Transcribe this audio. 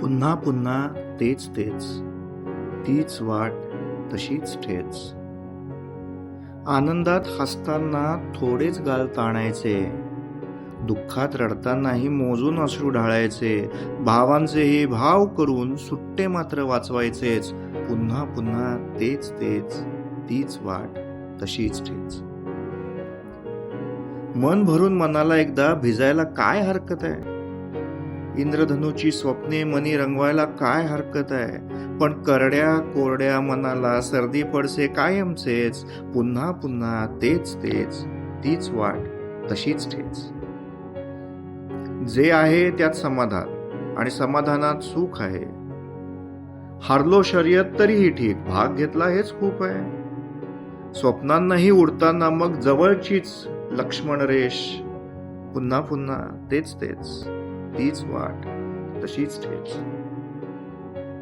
पुन्हा पुन्हा तेच तेच, तीच वाट तशीच ठेच. आनंदात हसताना थोडेच गाल ताणायचे, दुःखात रडतानाही मोजून अश्रू ढाळायचे. भावांचेही भाव करून सुट्टे मात्र वाचवायचेच. पुन्हा पुन्हा तेच तेच, तीच वाट तशीच ठेच. मन भरून मनाला एकदा भिजायला काय हरकत आहे? इंद्रधनुची स्वप्ने मनी रंगवायला काय हरकत आहे? पण करड्या कोरड्या मनाला सर्दी पडसे कायमचेच. पुन्हा पुन्हा तेच तेच, तीच वाट तशीच ठेच. जे आहे त्यात समाधान आणि समाधानात सुख आहे. हारलो शर्यत तरीही ठीक, भाग घेतला हेच खूप आहे. स्वप्नांनाही उडताना मग जवळचीच लक्ष्मण रेष. पुन्हा पुन्हा तेच तेच, तीच वाट तशीच ठेच.